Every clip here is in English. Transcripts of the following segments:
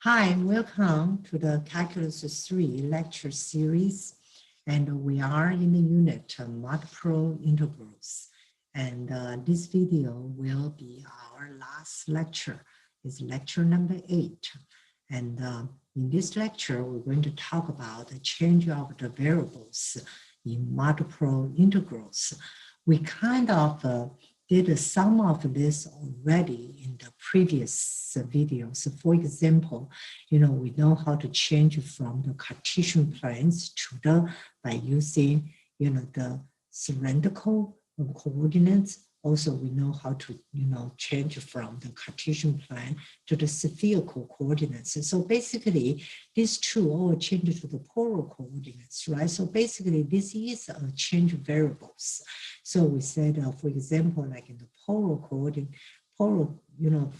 Hi, welcome to the Calculus 3 lecture series. And we are in the unit multiple integrals. And this video will be our last lecture. It's lecture number 8. And in this lecture, we're going to talk about the change of the variables in multiple integrals. We kind of did some of this already in the previous videos. For example, we know how to change from the Cartesian planes to by using, the cylindrical coordinates. Also, we know how to, change from the Cartesian plane to the spherical coordinates. And so basically, these two all change to the polar coordinates, right? So basically, this is a change of variables. So we said, for example, like in the polar coordinate, for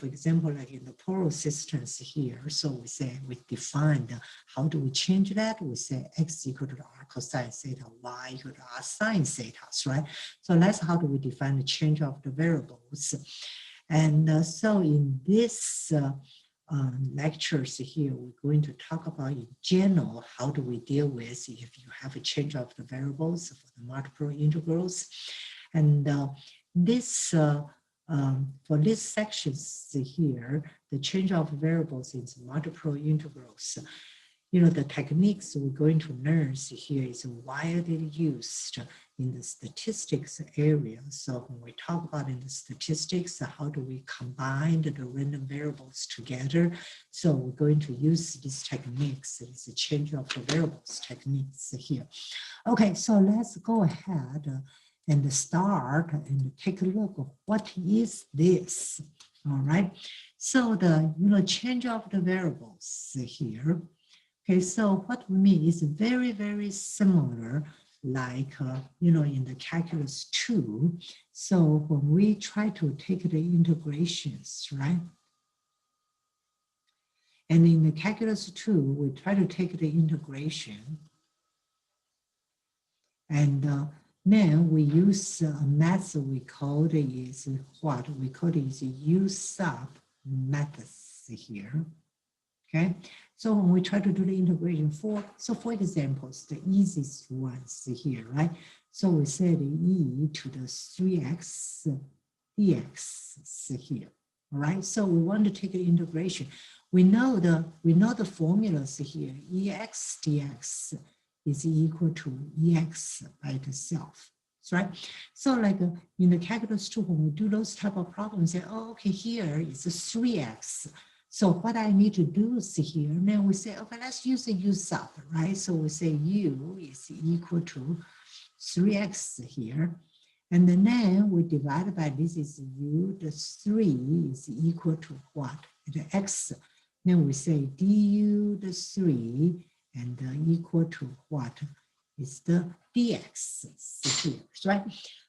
example, like in the polar systems here, so we say we defined how do we change that? We say x equal to r cosine theta, y equal to r sine theta, right? So that's how do we define the change of the variables. And so in this lectures here, we're going to talk about in general, how do we deal with if you have a change of the variables for the multiple integrals. And for this section here, the change of variables in multiple integrals, the techniques we're going to learn here is widely used in the statistics area. So when we talk about in the statistics, how do we combine the random variables together? So we're going to use these techniques. It's a change of the variables techniques here. Okay, so let's go ahead and start and take a look at what is this. All right, so the change of the variables here. Okay, so what we mean is very, very similar, like, in the calculus 2. So when we try to take the integrations, right? And in the calculus 2, we try to take the integration. And then we use a method we call it is what? We call it is U sub methods here. Okay, so when we try to do the integration for examples, the easiest ones here, right? So we said e to the 3x dx here, all right? So we want to take the integration. We know the formulas here. Ex dx is equal to ex by itself, right? So like in the calculus 2, when we do those type of problems, say, oh, okay, here is a 3x. So what I need to do is here, and then we say, okay, let's use a U sub, right? So we say U is equal to 3x here. And then we divide by this is U, the 3 is equal to what? The x. Then we say du, the 3, and equal to what? Is the dx here, right?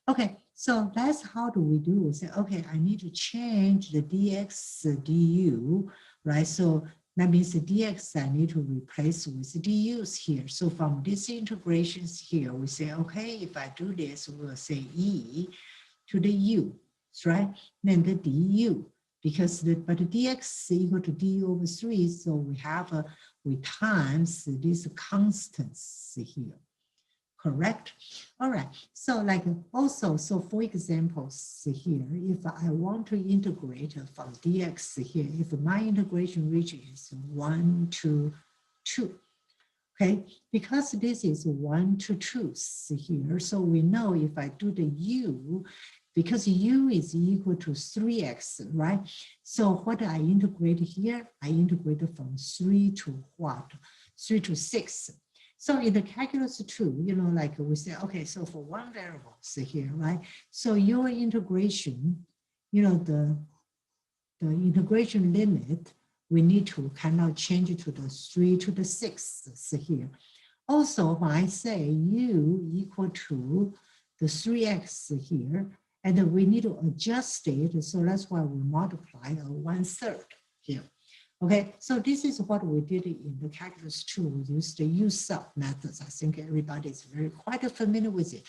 Okay, so that's how do we do. We say, okay, I need to change the dx du, right? So that means the dx I need to replace with the du's here. So from these integrations here, we say, okay, if I do this, we'll say e to the u, right? Then the du, because but the dx equal to du over 3, so we times these constants here. Correct? All right, so like also, so for examples here, if I want to integrate from dx here, if my integration region is 1 to 2, okay, because this is 1 to 2 here, so we know if I do the u, because u is equal to 3x, right? So what I integrate here, I integrate from 3 to what? 3 to 6. So in the calculus 2, like we say, okay, so for one variable here, right? So your integration, the integration limit, we need to kind of change it to the 3 to the 6 here. Also, when I say u equal to the 3x here, and then we need to adjust it, so that's why we multiply 1/3 here. Okay, so this is what we did in the calculus 2. We used the U sub methods. I think everybody is quite familiar with it.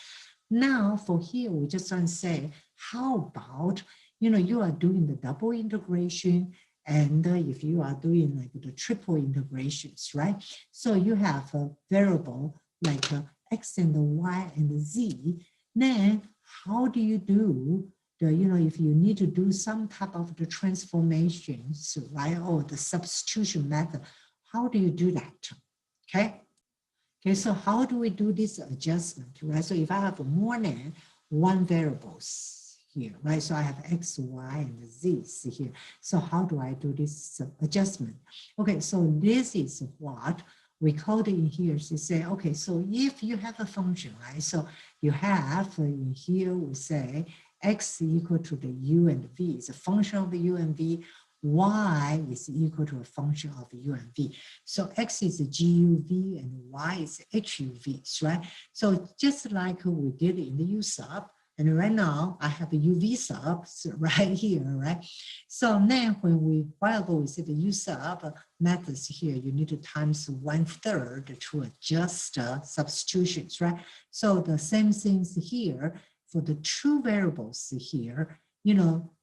Now for here, we just want to say, how about, you are doing the double integration And if you are doing like the triple integrations, right? So you have a variable like x and y and z, then how do you do the, if you need to do some type of the transformations, right? Or the substitution method, how do you do that? Okay. Okay, so how do we do this adjustment, right? So if I have more than one variables here, right? So I have x, y, and z here. So how do I do this adjustment? Okay, so this is what we code in here to say, okay, so if you have a function, right? So you have in here, we say x equal to the u and v is a function of the u and v, y is equal to a function of u and v. So x is GUV and y is HUV, right? So just like we did in the U sub, and right now I have a UV sub right here, right? So then when we, while ago we said the U sub methods here, you need to times 1/3 to adjust substitutions, right? So the same things here for the two variables here,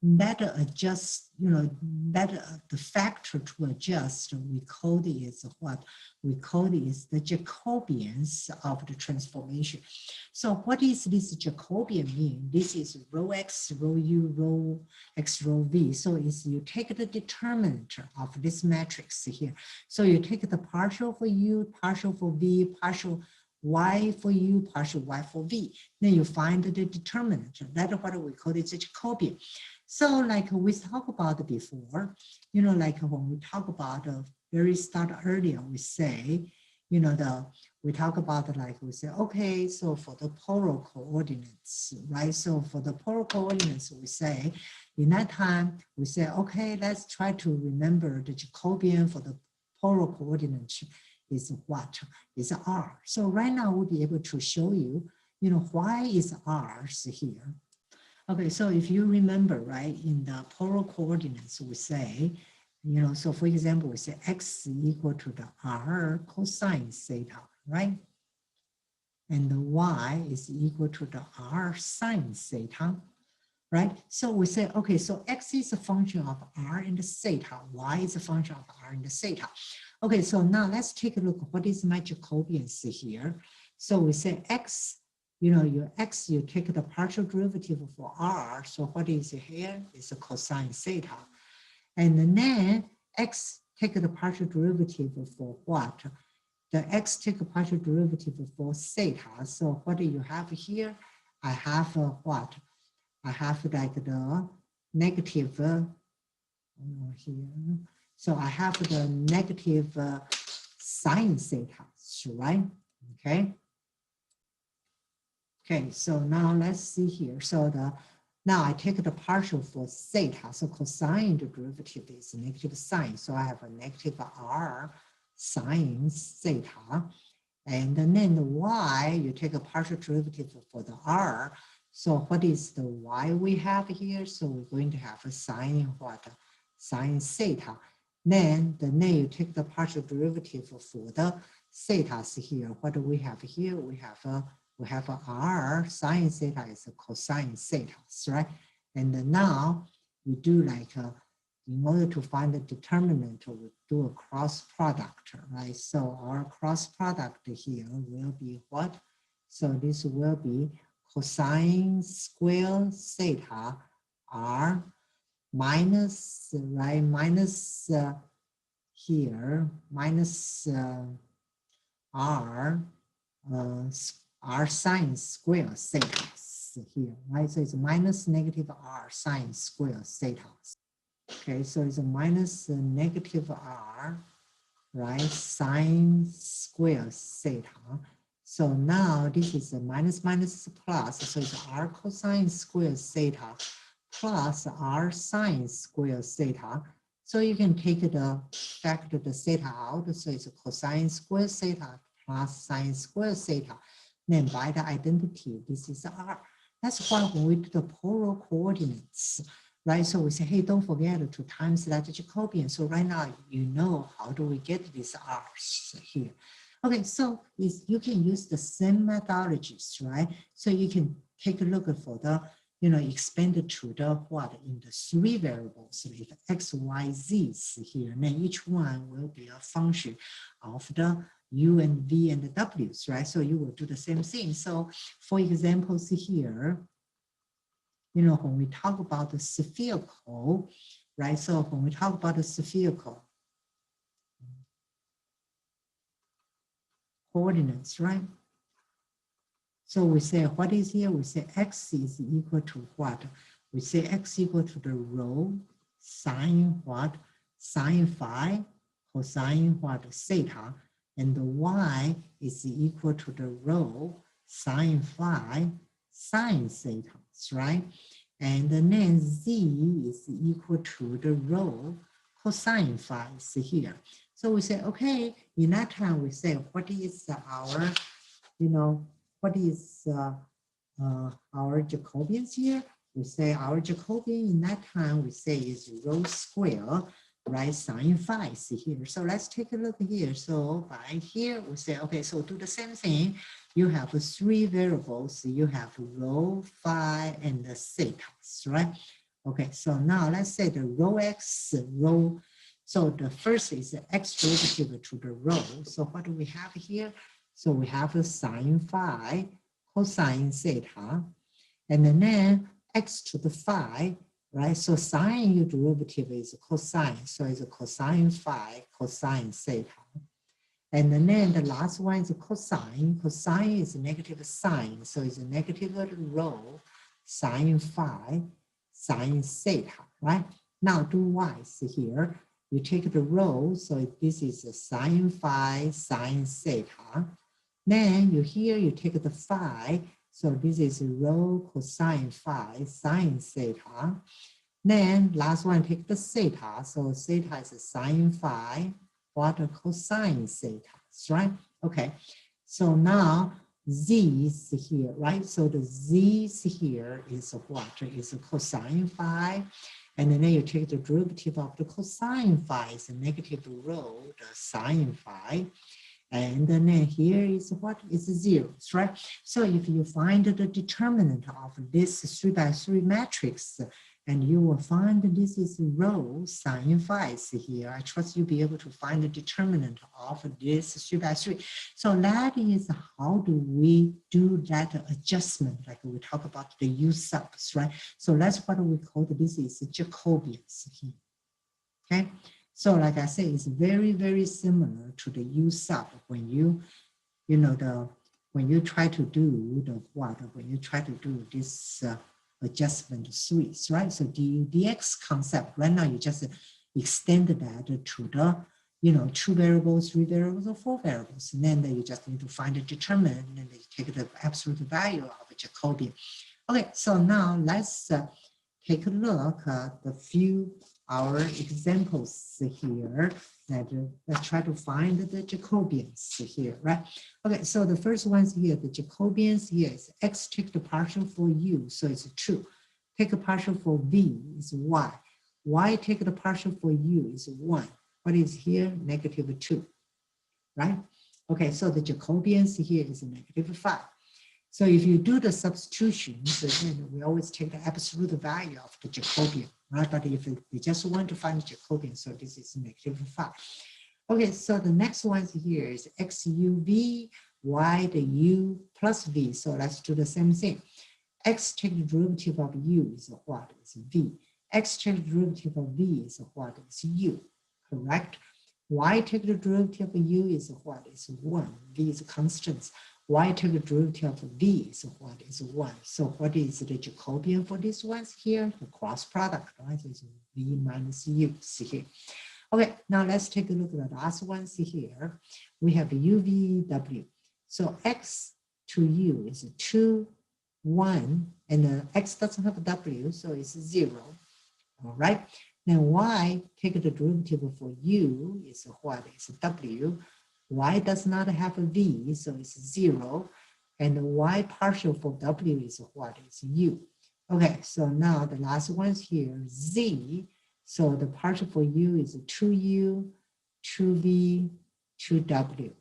that adjust, that the factor to adjust, we call it is what? We call it is the Jacobians of the transformation. So what is this Jacobian mean? This is rho x, rho u, rho x, rho v. So it's you take the determinant of this matrix here. So you take the partial for u, partial for v, partial y for u, partial y for v. Then you find the determinant. That's what we call it the Jacobian. So like we talked about before, like when we talk about the very start earlier, we say, we talk about like we say, okay, so for the polar coordinates, right? So for the polar coordinates, we say, in that time, we say, okay, let's try to remember the Jacobian for the polar coordinates is what? Is R. So right now we'll be able to show you, why is R here? Okay, so if you remember, right, in the polar coordinates, we say, so for example, we say x equal to the R cosine theta, right? And the y is equal to the R sine theta, right? So we say, okay, so x is a function of R and theta, y is a function of R and theta. Okay, so now let's take a look. What is my Jacobians here? So we say x, your x, you take the partial derivative for R. So what is here? It's a cosine theta. And then x take the partial derivative for what? The x take a partial derivative for theta. So what do you have here? I have what? I have like the negative here. So I have the negative sine theta, right? Okay. Okay, so now let's see here. So now I take the partial for theta. So cosine derivative is negative sine. So I have a negative R sine theta. And then the y, you take a partial derivative for the R. So what is the y we have here? So we're going to have a sine what? Sine theta. Then you take the partial derivative for the thetas here. What do we have here? We have a R sine theta is a cosine theta, right? And now you do like in order to find the determinant, we do a cross product, right? So our cross product here will be what? So this will be cosine square theta R minus, right? Minus here, minus R R sine square theta here, right? So it's minus negative R sine square theta. Okay, so it's a minus negative R, right? Sine square theta. So now this is a minus minus plus, so it's R cosine square theta plus R sine square theta. So you can take the factor the theta out, so it's a cosine square theta plus sine square theta. Then by the identity, this is R. That's why when we do the polar coordinates, right? So we say, hey, don't forget to times that Jacobian. So right now, you know how do we get these R's here. Okay, so you can use the same methodologies, right? So you can take a look for the, expanded to the what in the three variables. If x, y, z is here, then each one will be a function of the u and v and the w's, right? So you will do the same thing. So for examples here, when we talk about the spherical, right? So when we talk about the spherical coordinates, right? So we say, what is here? We say x is equal to what? We say x equal to the rho sine what? Sine phi cosine what? Theta. And the y is equal to the rho sine phi sine theta, right? And then z is equal to the rho cosine phi is here. So we say, okay, in that time we say, what is our, what is our Jacobians here? We say our Jacobian in that time we say is rho square, right? Sine phi is here. So let's take a look here. So by here we say, okay, so do the same thing. You have three variables. You have rho, phi, and the theta, right? Okay, so now let's say the rho x, rho. So the first is the x derivative to the rho. So what do we have here? So we have a sine phi cosine theta, and then x to the phi, right? So sine u derivative is cosine, so it's a cosine phi cosine theta. And then the last one is a cosine. Cosine is a negative sine, so it's a negative rho sine phi sine theta, right? Now do y here. You take the rho, so this is a sine phi sine theta. Then you take the phi, so this is rho cosine phi sine theta. Then last one, take the theta, so theta is a sine phi what a cosine theta, right? Okay, so now z is here, right? So the z here is what? Is a cosine phi. And then you take the derivative of the cosine phi is a negative rho, the sine phi. And then here is what is zeros, right? So if you find the determinant of this 3 by 3 matrix, and you will find this is rho sine phi here. I trust you'll be able to find the determinant of this 3 by 3. So that is how do we do that adjustment, like we talk about the U subs, right? So that's what we call this is Jacobians here, okay? So like I say, it's very, very similar to the U sub when when you try to do the what, when you try to do this adjustment suites, right? So du dx concept, right now you just extend that to the, 2 variables, 3 variables, or 4 variables. And then you just need to find the determinant, and then you take the absolute value of a Jacobian. Okay, so now let's take a look at the few our examples here that let's try to find the Jacobians here, right? Okay, so the first ones here, the Jacobians here is x take the partial for u, so it's true. Take a partial for v is y. Y take the partial for u is 1. What is here? Negative 2, right? Okay, so the Jacobians here is a negative 5. So if you do the substitution, so then we always take the absolute value of the Jacobian, right? But if we just want to find the Jacobian, so this is negative 5. Okay, so the next one here is x u v, y the u plus v. So let's do the same thing. X take the derivative of u is what? Is v. X take the derivative of v is what? Is u, correct? Y take the derivative of u is what? Is 1. V is constant. Y take the derivative of v is what? Is 1. So what is the Jacobian for these ones here? The cross product, right? So it's v minus u, see here. Okay, now let's take a look at the last ones here. We have u, v, w. So x to u is 2, 1, and x doesn't have a w, so it's 0. All right. Then y take the derivative for u is what? Is w. Y does not have a v, so it's 0. And y partial for w is what? Is u. Okay, so now the last ones here, z. So the partial for u is 2u, 2v, 2w.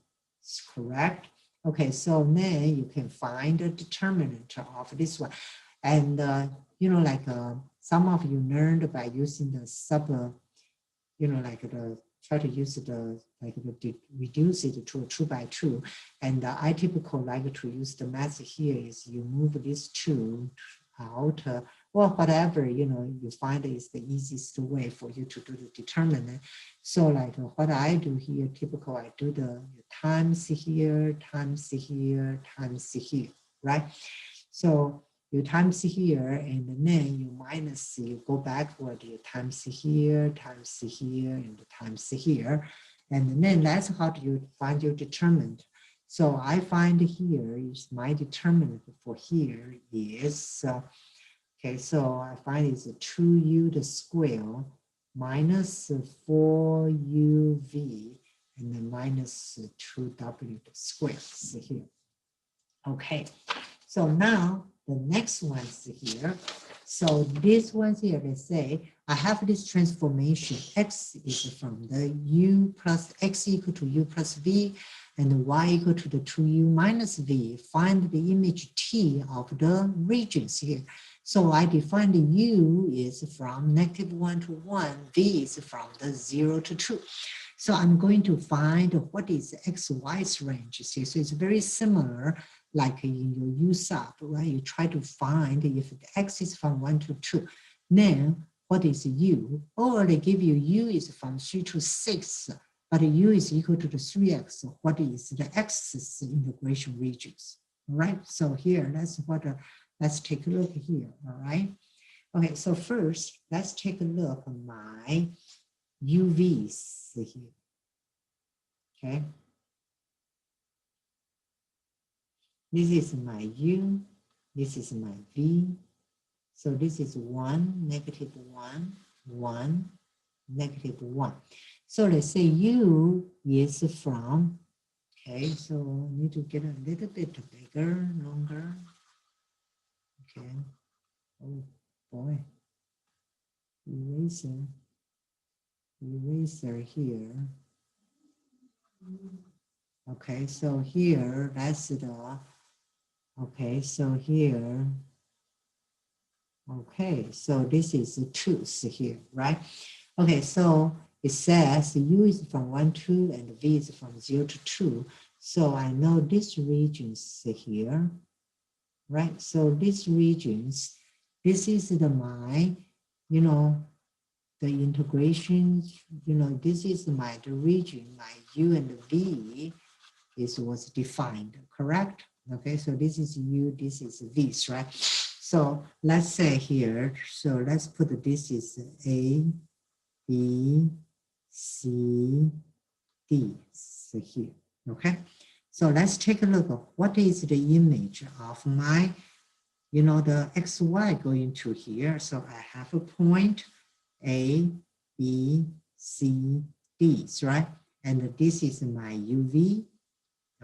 It's correct. Okay, so then you can find the determinant of this one. And like some of you learned by using the like try to use reduce it to a 2 by 2. And I typically like to use the method here is you move this 2 out, or whatever, you find is the easiest way for you to do the determinant. So like what I do here, typically I do the times here, times here, times here, right? So you times here, and then you minus, you go backward, you times here, and times here. And then that's how do you find your determinant. So I find here is my determinant for here is, okay, so I find it's 2u the square minus 4uv and then minus 2w the square here. Okay, so now the next one's here. So this one's here, let's say I have this transformation. X is from the u plus x equal to u plus v and y equal to the 2u minus v. Find the image t of the regions here. So I define the u is from -1 to 1, v is from the 0 to 2. So I'm going to find what is xy's range here. So it's very similar like in your u sub, right? You try to find if the x is from 1 to 2, then what is u? Or they give you u is from 3 to 6, but u is equal to the 3x. What is the x's integration regions? All right, so here, that's what, let's take a look here, all right? Okay, so first, let's take a look at my UVs here, okay? This is my U, this is my V. So this is 1, -1, 1, -1. So let's say U is from, okay, so I need to get a little bit bigger, longer. Okay, oh boy, eraser here. Okay, so here, that's the, okay, so here, okay, so this is the truth here, right? Okay, so it says U is from 1 to 2 and V is from 0 to 2. So I know these regions here, right? So these regions, this is the my, the integration, this is the region, my U and V was defined, correct? Okay, so this is U, this is V, right? So let's say here, so let's put this is A, B, C, D here, okay? So let's take a look at what is the image of my, the XY going to here. So I have a point A, B, C, D, right? And this is my UV,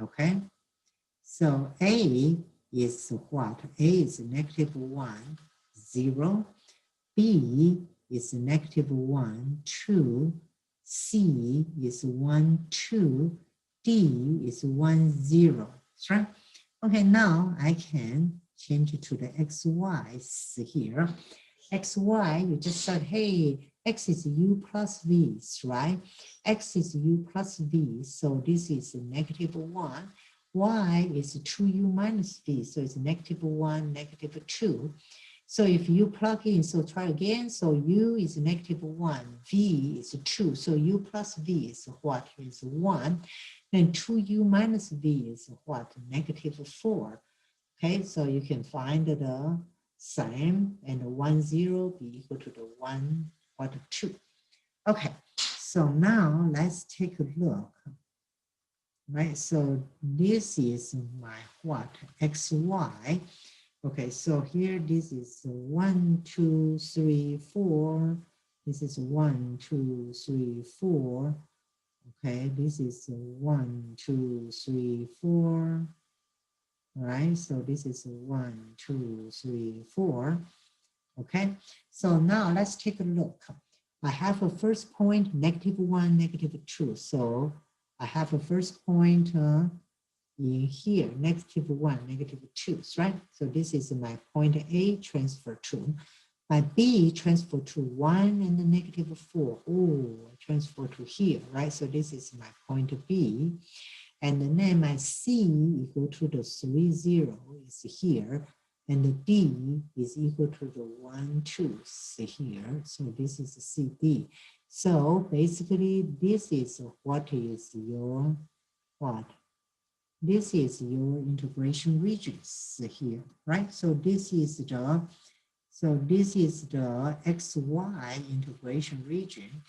okay? So A is what? A is -1, 0. B is -1, 2. C is 1, 2. D is 1, 0. Right? Okay, now I can change it to the XY here. XY, you just said, hey, X is U plus V, right? X is U plus V, so this is -1. Y is 2U minus V, so it's -1, -2. So if you plug in, so try again. So U is -1, V is 2. So U plus V is what? Is 1. Then 2U minus V is what? -4. Okay, so you can find the same, and 1, 0 be equal to the 1, what, 2. Okay, so now let's take a look. Right, so this is my what? XY. Okay, so here this is 1, 2, 3, 4. This is 1, 2, 3, 4. Okay, this is 1, 2, 3, 4. All right, so this is 1, 2, 3, 4. Okay, so now let's take a look. I have a first point, -1, -2. So I have a first point in here, -1, -2, right? So this is my point A transfer to. My B transfer to 1 and the -4. Oh, transfer to here, right? So this is my point B. And then my C equal to the 3, 0 is here. And the D is equal to the 1, 2 here. So this is CD. So basically, this is what is your what? This is your integration regions here, right? So this is the XY integration region.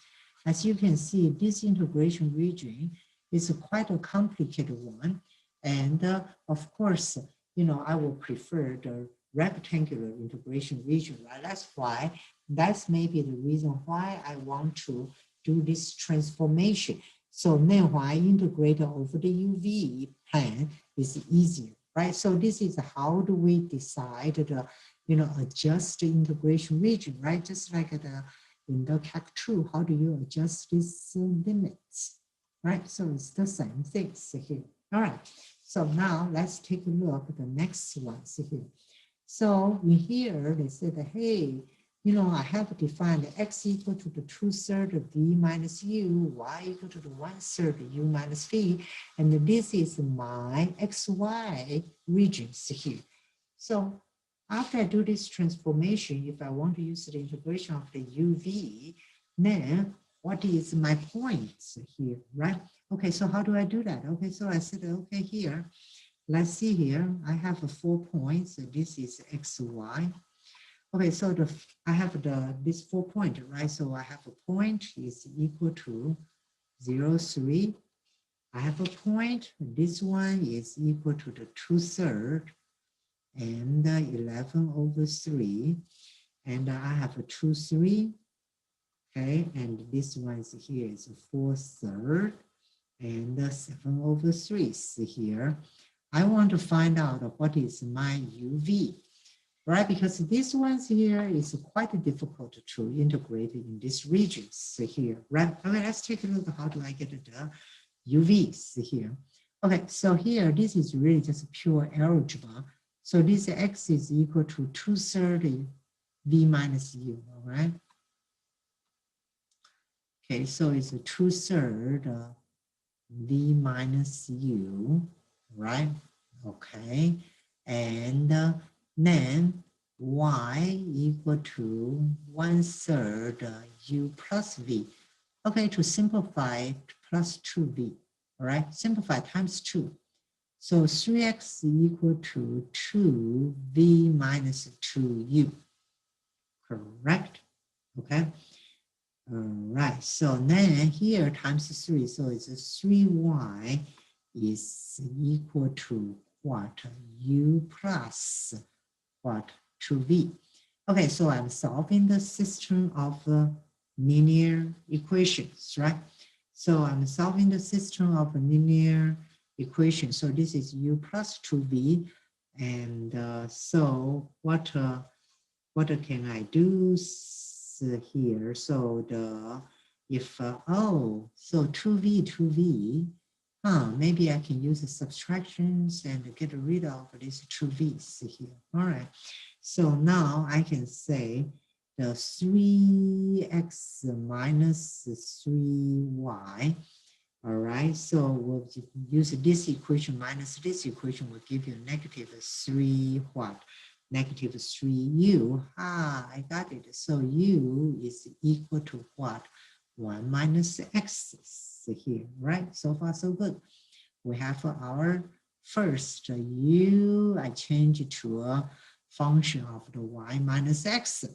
As you can see, this integration region is quite a complicated one. And of course, I will prefer the rectangular integration region, right? That's maybe the reason why I want to do this transformation. So then when I integrate over the UV plane, is easier, right? So this is how do we decide the, adjust the integration region, right? Just like in the CAC2, how do you adjust these limits, right? So it's the same things here. All right, so now let's take a look at the next ones here. So in here, they said, hey, I have defined x equal to the 2/3 of v minus u, y equal to the 1/3 of u minus v, and this is my xy regions here. So after I do this transformation, if I want to use the integration of the uv, then what is my points here, right? Okay, so how do I do that? Okay, so I said, okay, here, let's see here, I have 4 points. So this is xy. Okay, so I have this 4 point, right? So I have a point is equal to 0, 3. I have a point, this one is equal to the 2/3 and 11/3. And I have a 2, 3. Okay, and this one is here is 4/3 and 7/3 here. I want to find out what is my UV. Right, because this ones here is quite difficult to integrate in these regions here, right? Okay, let's take a look at how do I get the UVs here. Okay, so here, this is really just pure algebra. So this x is equal to 2/3 v minus u, all right? Okay, so it's a 2/3 v minus u, right? Okay, and then y equal to 1/3 u plus v. Okay, to simplify, plus 2v, all right? Simplify times 2. So 3x equal to 2v minus 2u, correct? Okay. All right, so then here times 3, so it's 3y is equal to what? U plus what? 2v. Okay, so I'm solving the system of linear equations, right? So I'm solving the system of linear equations. So this is u plus 2v. And so what can I do here? So so 2v, maybe I can use the subtractions and get rid of these 2v's here. All right, so now I can say the 3x minus 3y. All right, so we'll use this equation minus this equation will give you -3 what? -3u. I got it. So u is equal to what? 1 minus x here, right? So far, so good. We have our first u, I change it to a function of the y minus x.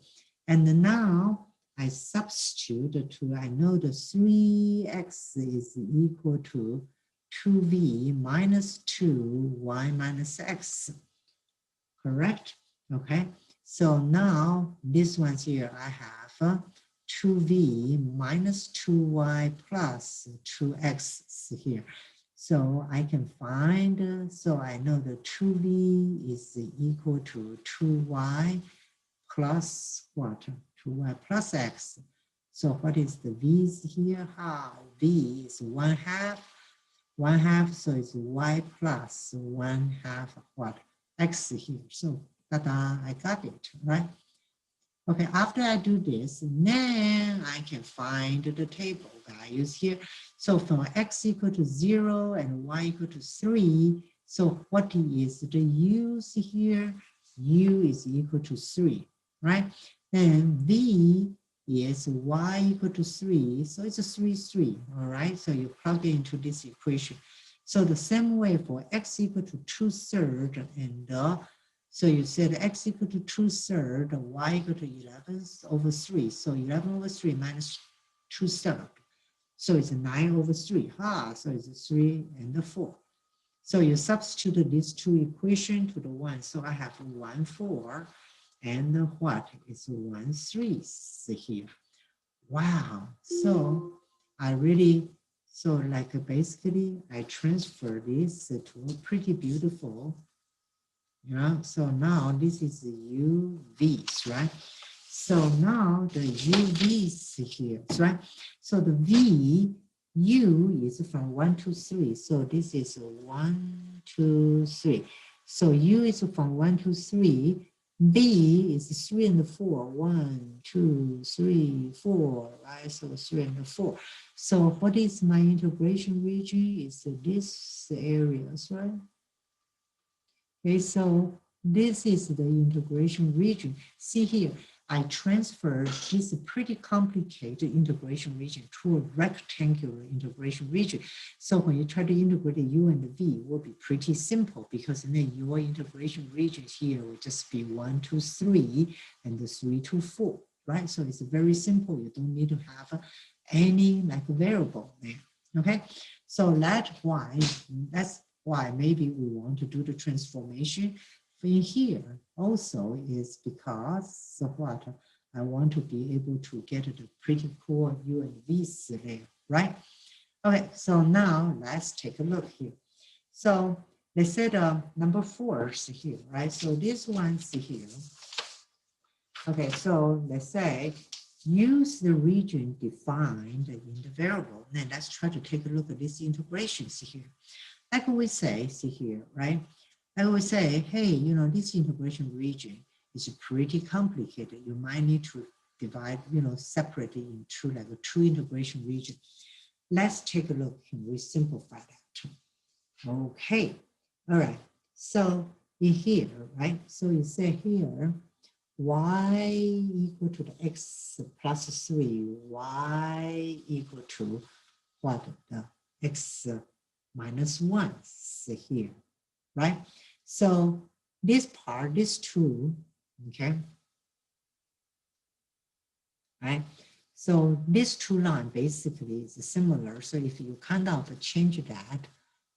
And now I substitute to, I know the 3x is equal to 2v minus 2y minus x, correct? Okay, so now this one's here, I have 2v minus 2y plus 2x here. So I can find, so I know the 2v is equal to 2y plus what? 2y plus x. So what is the v's here? V is 1/2 1/2, so it's y plus 1/2 what? X here. So, ta-da, I got it, right? Okay, after I do this, then I can find the table values here. So from x equal to 0 and y equal to 3, so what is the u's here? U is equal to 3, right? Then v is y equal to 3, so it's a 3, 3, all right? So you plug it into this equation. So the same way for x equal to 2/3 and so you said x equal to 2/3, y equal to 11/3. So 11/3 minus 2/3. So it's 9/3. So it's 3 and 4. So you substitute these two equations to the one. So I have 1, 4 and what is 1, 3 here. Wow. So I really, so like basically I transfer this to a pretty beautiful. Yeah, so now this is the UVs, right? So now the UVs here, right? So the V, U is from 1 to 3. So this is 1, 2, 3. So U is from 1 to 3. B is 3 and 4. 1, 2, 3, 4, right? So 3 and 4. So what is my integration region? Is this areas, right? Okay, so this is the integration region. See here, I transferred this pretty complicated integration region to a rectangular integration region. So when you try to integrate the U and the V, it will be pretty simple because then your integration region here will just be 1 to 3 and the 3 to 4, right? So it's very simple. You don't need to have any like variable there, okay? So that's why maybe we want to do the transformation in here also is because of what I want to be able to get the pretty cool U and V's there, right? Okay, so now let's take a look here. So they said number 4 is here, right? So this one's here. Okay, so let's say use the region defined in the variable. Then let's try to take a look at these integrations here. Like we say, see here, right? I would say, hey, you know, this integration region is pretty complicated. You might need to divide, you know, separate it into like a 2 integration region. Let's take a look. Can we simplify that? Okay, all right. So in here, right? So you say here, y equal to the x plus 3, y equal to what? The x minus 1 here, right? So this part, this 2, okay, right? So this 2 line basically is similar. So if you kind of change that,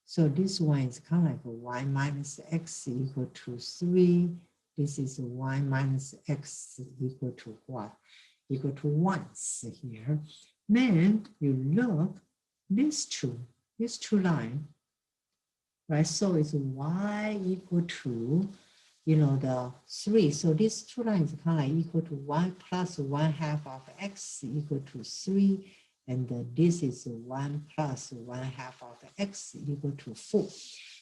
so this one is kind of like a y minus x equal to 3. This is y minus x equal to what? Equal to 1 here. Then you look, this two line, right? So it's y equal to, you know, the 3. So these two lines kind of equal to 1 plus 1/2 of x equal to 3. And this is 1 plus 1/2 of x equal to 4.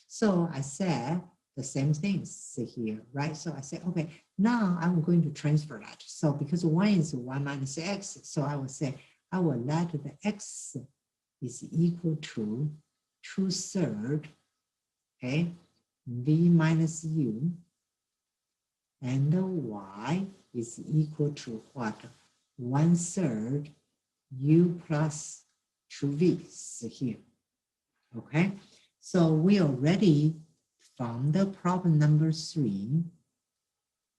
So I said the same things here, right? So I said, okay, now I'm going to transfer that. So because 1 is 1 minus x, so I will say, I will let the x is equal to 2/3, okay, v minus u, and the y is equal to what? 1/3 u plus 2v here, okay? So we already found the problem number 3.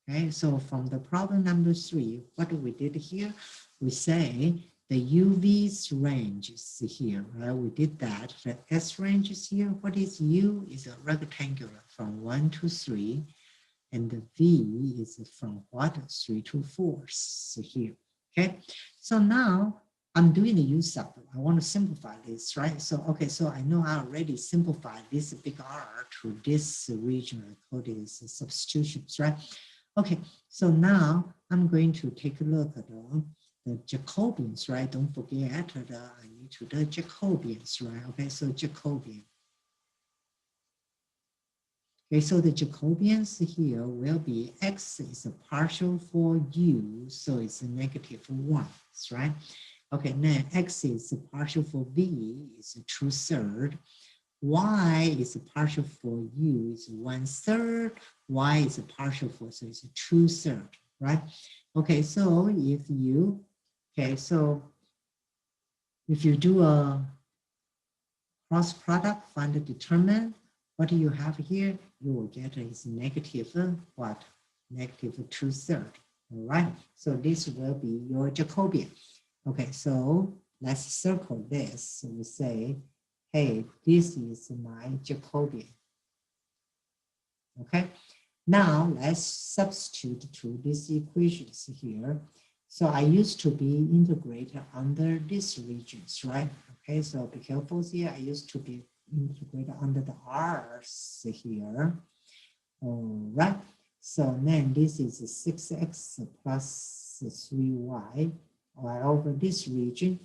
Okay, so from the problem number 3, what we did here, we say the UV's range is here, right? We did that. The S range is here. What is U? Is a rectangular from 1 to 3. And the V is from what? 3 to 4 here. Okay, so now I'm doing the U sub. I want to simplify this, right? So, okay, so I know I already simplified this big R to this region. I call this substitutions, right? Okay, so now I'm going to take a look at the Jacobians, right? Don't forget that I to the Jacobians, right? Okay, so Jacobian. Okay, so the Jacobians here will be x is a partial for u, so it's a -1, right? Okay, now x is a partial for v, is a 2/3. Y is a partial for u, is 1/3. Y is a partial for, so it's a 2/3, right? Okay, so if you, okay, so if you do a cross product, find the determinant, what do you have here? You will get is negative what? -2/3. All right. So this will be your Jacobian. Okay, so let's circle this. So we say, hey, this is my Jacobian. Okay. Now let's substitute to these equations here. So I used to be integrated under these regions, right? Okay, so be careful here. I used to be integrated under the R's here. All right. So then this is 6x plus 3y all over this region.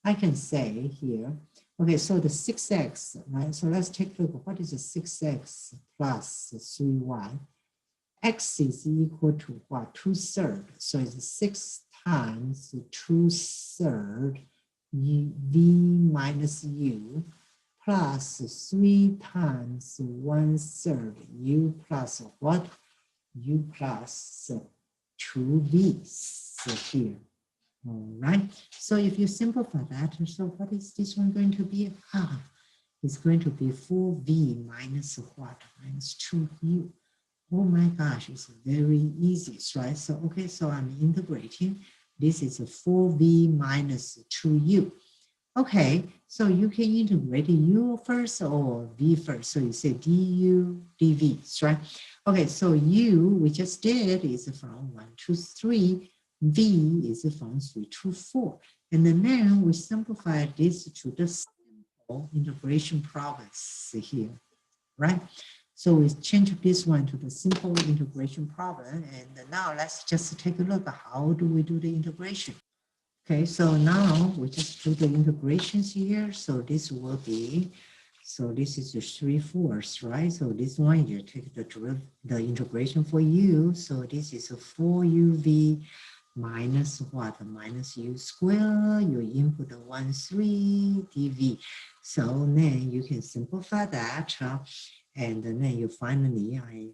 I can say here, okay, so the 6x, right? So let's take a look. What is the 6x plus 3y? X is equal to what? 2/3. So it's 6 times 2/3 v minus u plus 3 times 1/3 u plus what? U plus 2v here. All right. So if you simplify that, so what is this one going to be? It's going to be 4v minus what? Minus 2u. Oh my gosh, it's very easy, right? So, okay, so I'm integrating. This is a 4v minus 2u. Okay, so you can integrate u first or v first. So you say du, dv, right? Okay, so u, we just did, is from 1 to 3. V is from 3 to 4. And then we simplify this to the simple integration province here, right? So we change this one to the simple integration problem. And now let's just take a look at how do we do the integration. Okay, so now we just do the integrations here. So this will be, so this is the 3/4, right? So this one, you take the integration for u. So this is a 4uv minus what? Minus u square. You input the 1/3 dv. So then you can simplify that. And then you finally, I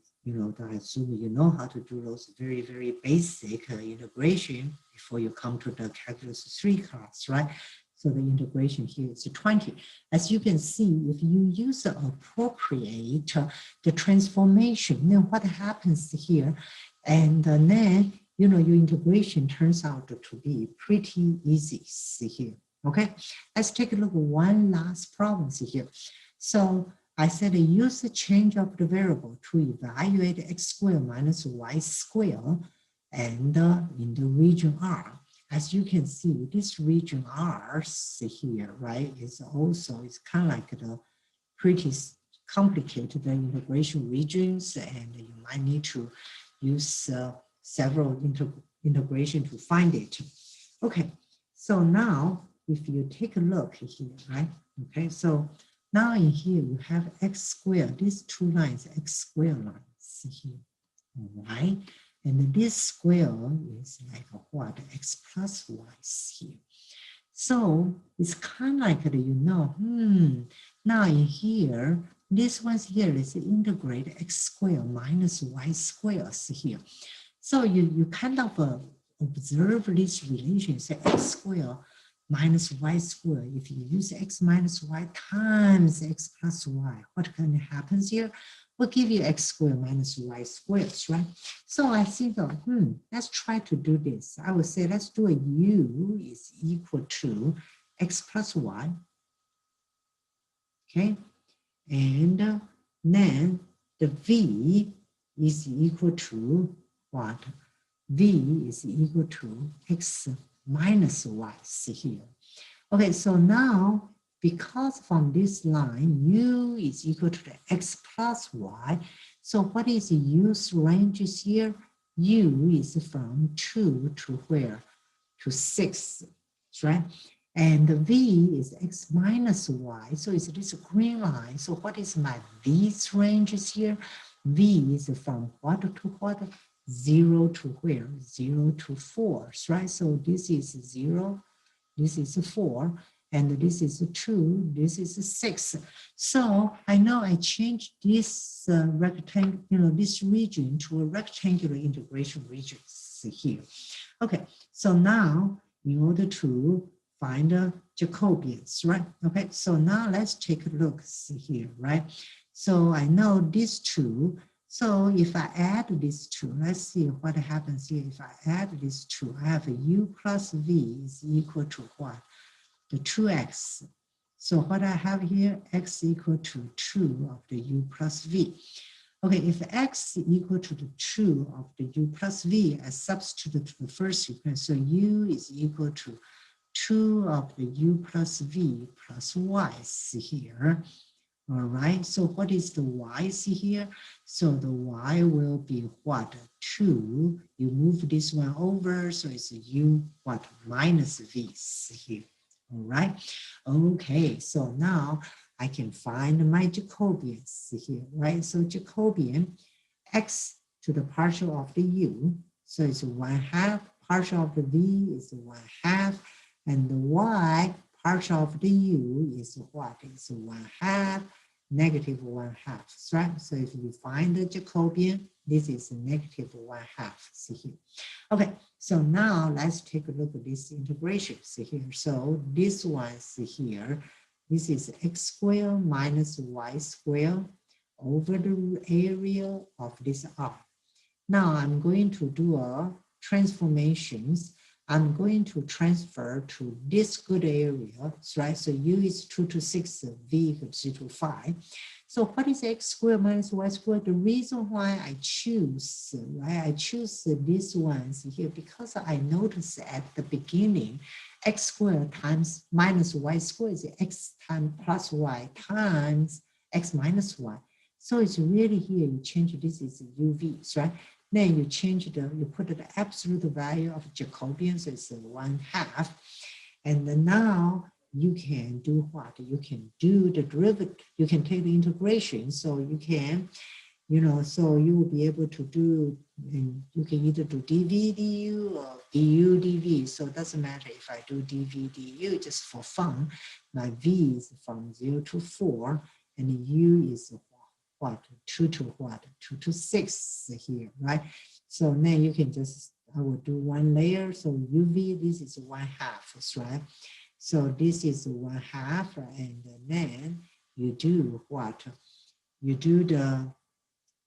assume you know how to do those very, very basic integration before you come to the calculus 3 class, right? So the integration here is 20. As you can see, if you use the appropriate the transformation, then what happens here? And then, your integration turns out to be pretty easy here, okay? Let's take a look at one last problem here. So I said use the change of the variable to evaluate x squared minus y squared and in the region R. As you can see, this region R here, right, is also, it's kind of like the pretty complicated integration regions, and you might need to use several integration to find it. Okay, so now if you take a look here, right, okay, so now in here, you have x squared, these two lines, x squared lines here, all right? And this square is like a what? X plus y here. So it's kind of like, now in here, this one's here is integrate x squared minus y squared here. So you kind of observe this relation, say x squared minus y squared. If you use x minus y times x plus y, what kind of happens here? We'll give you x squared minus y squared, right? So I think, let's try to do this. I would say let's do a u is equal to x plus y, okay? And then the v is equal to what? V is equal to x minus y here. Okay, so now, because from this line, u is equal to the x plus y, so what is the u's ranges here? U is from 2 to where? To 6, right? And the V is X minus Y. So it's this green line. So what is my V's ranges here? V is from what to what? 0 to where? 0 to 4, right? So this is 0, this is 4, and this is 2, this is 6. So I know I changed this rectangle, this region to a rectangular integration region here. Okay, so now in order to find the Jacobians, right? Okay, so now let's take a look, see here, right? So I know these two. So if I add these two, let's see what happens here. If I add these two, I have a u plus v is equal to what? The 2x. So what I have here, x equal to 2 of the u plus v. Okay, if x equal to the 2 of the u plus v, I substitute to the first equation. So u is equal to 2 of the u plus v plus y here. All right, so what is the y here? So the y will be what? 2. You move this one over, so it's u what? Minus v here. All right, okay, so now I can find my Jacobians here, right? So Jacobian, x to the partial of the u, so it's 1/2, partial of the v is 1/2, and the y partial of the u is what? It's 1/2, negative 1/2, right? So if you find the Jacobian, this is negative 1/2, see here. Okay, so now let's take a look at this integration, see here. So this one, see here, this is x squared minus y squared over the area of this R. Now I'm going to do a transformations. I'm going to transfer to this good area, right? So u is 2 to 6, v equals 0 to 5. So what is x squared minus y squared? The reason why I choose, right? I choose these ones here because I noticed at the beginning, x squared times minus y squared is x times plus y times x minus y. So it's really here, you change this is UVs, right? Then you change you put the absolute value of Jacobians is 1/2. And then now you can do what? You can do the derivative, you can take the integration. So you can, so you will be able to do, you can either do dv du or du dv. So it doesn't matter if I do dv du just for fun. My v is from 0 to 4, and u is what? 2 to what? 2 to 6 here, right? So then you can just, I will do one layer. So UV, this is 1/2, right? So this is 1/2, and then you do what? You do the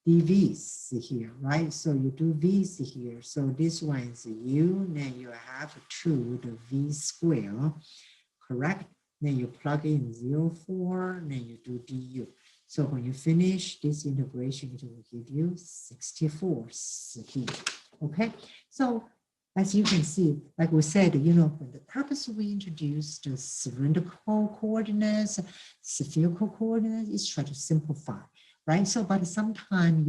dV's here, right? So you do V's here. So this one is U, then you have 2, the V square, correct? Then you plug in 0, 4, then you do du. So when you finish this integration, it will give you 64 here, okay? So as you can see, like we said, when the purpose we introduced the cylindrical coordinates, spherical coordinates is try to simplify, right? So, but sometimes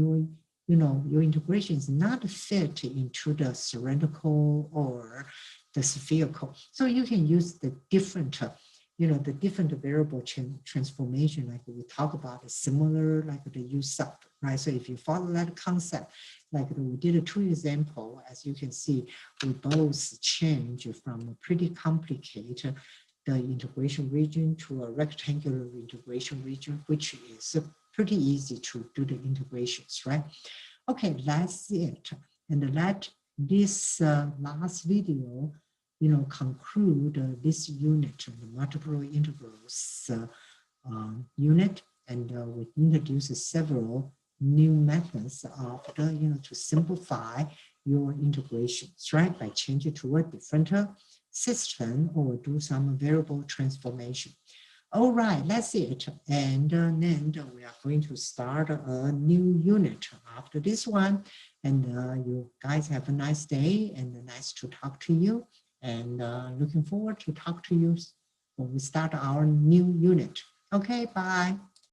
your integration is not fit into the cylindrical or the spherical. So you can use the different the different variable transformation, like we talk about, is similar like the U sub, right? So if you follow that concept, like we did 2 examples, as you can see, we both change from a pretty complicated the integration region to a rectangular integration region, which is pretty easy to do the integrations, right? Okay, that's it. And let this last video conclude this unit, the multiple integrals unit, and we introduce several new methods of to simplify your integrations, right? By changing to a different system or do some variable transformation. All right, that's it. And then we are going to start a new unit after this one. And you guys have a nice day, and nice to talk to you. And looking forward to talk to you when we start our new unit. Okay, bye.